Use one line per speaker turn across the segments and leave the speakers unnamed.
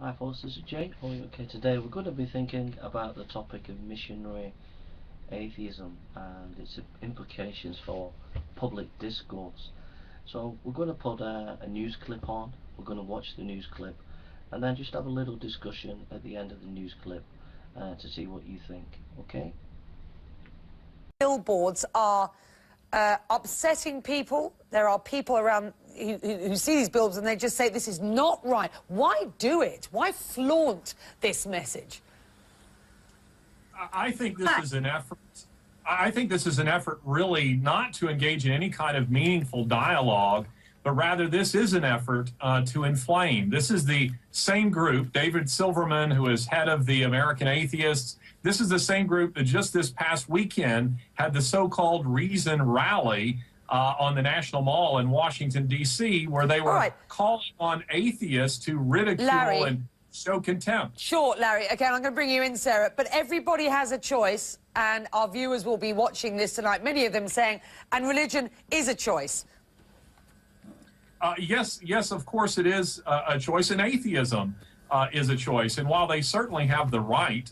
Hi folks, this is Jay. Okay, today we're going to be thinking about the topic of missionary atheism and its implications for public discourse. So we're going to put a news clip on, we're going to watch the news clip, and then just have a little discussion at the end of the news clip to see what you think, okay?
Billboards are upsetting people. There are people around who see these billboards and they just say this is not right. Why do it? Why flaunt this message?
I think this is an effort. I think this is an effort really not to engage in any kind of meaningful dialogue, but rather this is an effort to inflame. This is the same group, David Silverman, who is head of the American Atheists. This is the same group that just this past weekend had the so-called Reason Rally on the National Mall in Washington, D.C., where they were calling on atheists to ridicule and show contempt.
Sure, Larry. Okay, I'm going to bring you in, Sarah. But everybody has a choice, and our viewers will be watching this tonight, many of them saying, and religion is a choice.
Yes, of course it is a choice, and atheism is a choice. And while they certainly have the right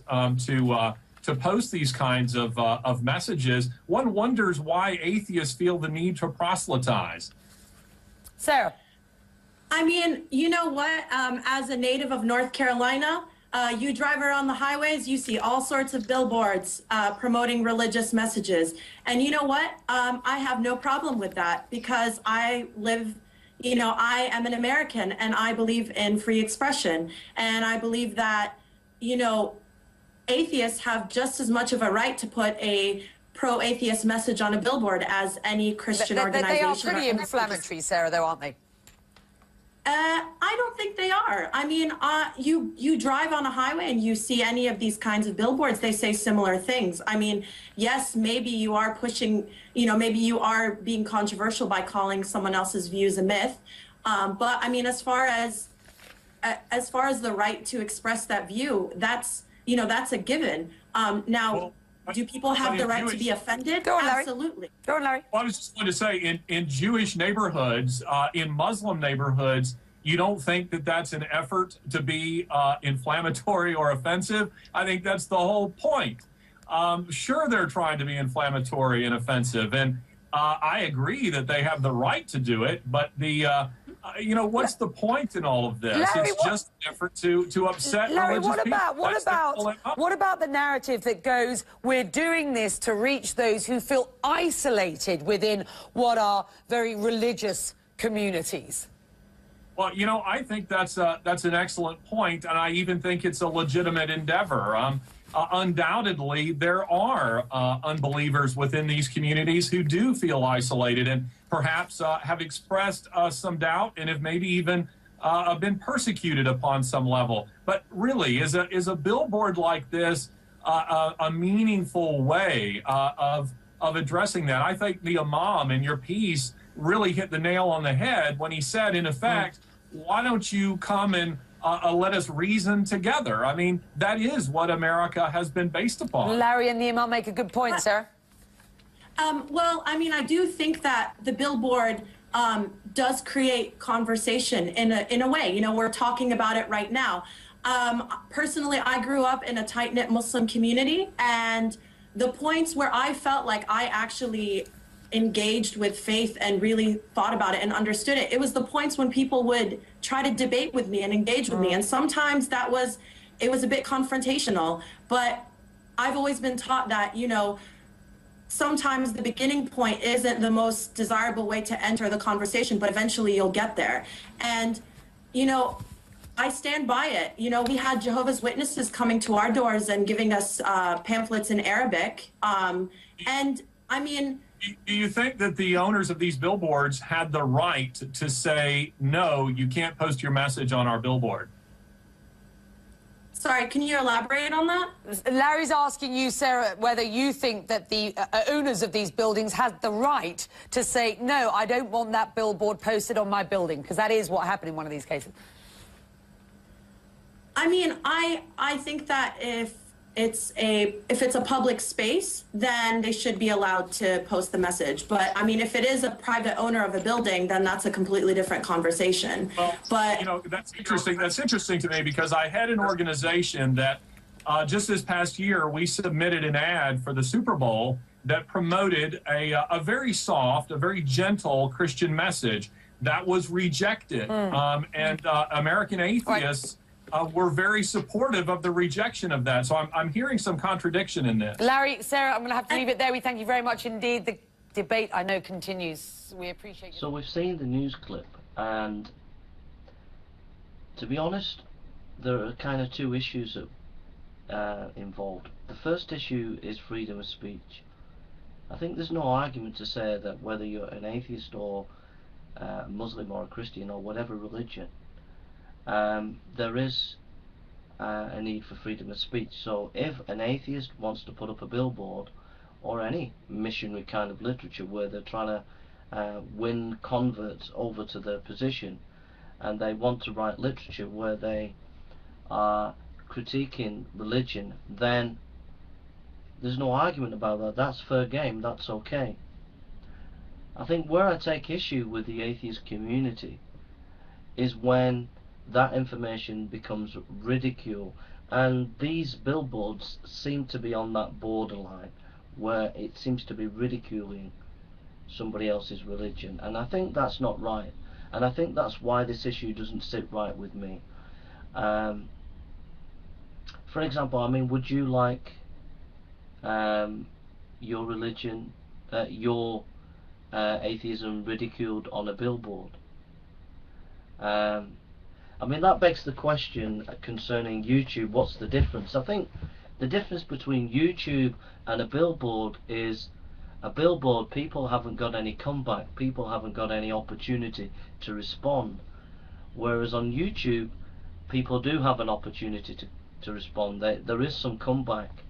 to post these kinds of messages, one wonders why atheists feel the need to proselytize.
Sarah.
I mean, you know what? As a native of North Carolina, you drive around the highways, you see all sorts of billboards promoting religious messages. And you know what? I have no problem with that because I live, you know, I am an American and I believe in free expression. And I believe that, you know, atheists have just as much of a right to put a pro-atheist message on a billboard as any Christian organization.
They are pretty inflammatory, Sarah, though, aren't they?
I don't think they are. I mean, you drive on a highway and you see any of these kinds of billboards, they say similar things. I mean, yes, maybe you are pushing, you know, maybe you are being controversial by calling someone else's views a myth. But I mean, as far as the right to express that view, that's, you know, that's a given. Now, do people have the right to be offended?
Go on, Larry.
Absolutely.
Go on, Larry.
Well, I was just going to say, in Jewish neighborhoods, in Muslim neighborhoods, you don't think that that's an effort to be inflammatory or offensive? I think that's the whole point. Sure, they're trying to be inflammatory and offensive, and I agree that they have the right to do it, but the you know, what's the point in all of this?
Larry,
it's just an effort to upset
Larry,
religious people.
what about the narrative that goes, we're doing this to reach those who feel isolated within what are very religious communities?
Well, you know, I think that's an excellent point, and I even think it's a legitimate endeavor. Undoubtedly, there are unbelievers within these communities who do feel isolated and perhaps have expressed some doubt and have maybe even been persecuted upon some level. But really, is a billboard like this a meaningful way of addressing that? I think the Imam in your piece really hit the nail on the head when he said, in effect, why don't you come and let us reason together? I mean, that is what America has been based upon.
Larry and the Imam make a good point, Sarah.
Well, I mean, I do think that the billboard does create conversation in a way. You know, we're talking about it right now. Personally, I grew up in a tight-knit Muslim community, and the points where I felt like I actually engaged with faith and really thought about it and understood it, it was the points when people would try to debate with me and engage with me. And sometimes it was a bit confrontational, but I've always been taught that, you know, sometimes the beginning point isn't the most desirable way to enter the conversation, but eventually you'll get there. And, you know, I stand by it. You know, we had Jehovah's Witnesses coming to our doors and giving us pamphlets in Arabic. And I mean,
do you think that the owners of these billboards had the right to say, no, you can't post your message on our billboard?
Sorry, can you elaborate on that?
Larry's asking you, Sarah, whether you think that the owners of these buildings had the right to say, no, I don't want that billboard posted on my building, because that is what happened in one of these cases.
I mean, I think that if if it's a public space, then they should be allowed to post the message. But I mean, if it is a private owner of a building, then that's a completely different conversation.
Well,
But
that's interesting. That's interesting to me because I had an organization that just this past year we submitted an ad for the Super Bowl that promoted a very soft, a very gentle Christian message that was rejected. And American atheists were very supportive of the rejection of that. So I'm hearing some contradiction in this.
Larry, Sarah, I'm going to have to leave it there. We thank you very much indeed. The debate, I know, continues. We appreciate it.
So we've seen the news clip, and to be honest, there are kind of two issues involved. The first issue is freedom of speech. I think there's no argument to say that whether you're an atheist or Muslim or a Christian or whatever religion, there is a need for freedom of speech. So if an atheist wants to put up a billboard or any missionary kind of literature where they're trying to win converts over to their position, and they want to write literature where they are critiquing religion, then there's no argument about that. That's fair game, that's okay. I think where I take issue with the atheist community is when that information becomes ridicule, and these billboards seem to be on that borderline where it seems to be ridiculing somebody else's religion, and I think that's not right, and I think that's why this issue doesn't sit right with me. For example, I mean, would you like your religion, your atheism ridiculed on a billboard? I mean, that begs the question concerning YouTube, what's the difference? I think the difference between YouTube and a billboard is a billboard, people haven't got any comeback, people haven't got any opportunity to respond, whereas on YouTube people do have an opportunity to respond. There is some comeback,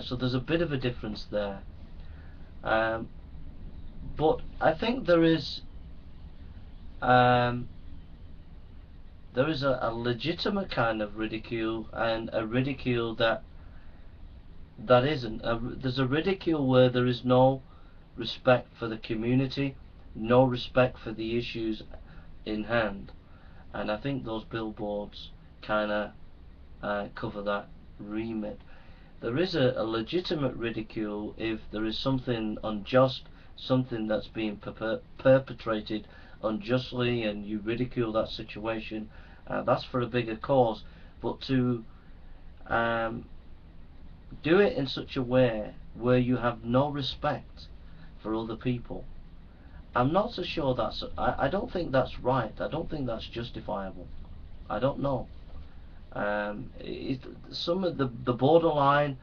so there's a bit of a difference there. But I think there is a legitimate kind of ridicule, and a ridicule that isn't. There's a ridicule where there is no respect for the community, no respect for the issues in hand, and I think those billboards kind of cover that remit. There is a legitimate ridicule if there is something unjust, something that's being perpetrated unjustly, and you ridicule that situation. That's for a bigger cause, but to do it in such a way where you have no respect for other people, I'm not so sure that's, I don't think that's right. I don't think that's justifiable. I don't know. Some of the borderline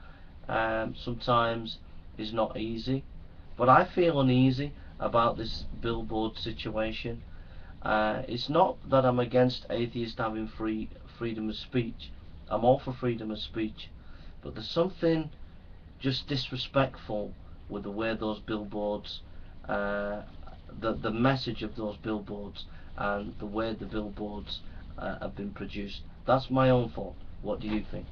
sometimes is not easy, but I feel uneasy about this billboard situation. It's not that I'm against atheists having freedom of speech. I'm all for freedom of speech, but there's something just disrespectful with the way those billboards, the message of those billboards, and the way the billboards have been produced. That's my own thought. What do you think?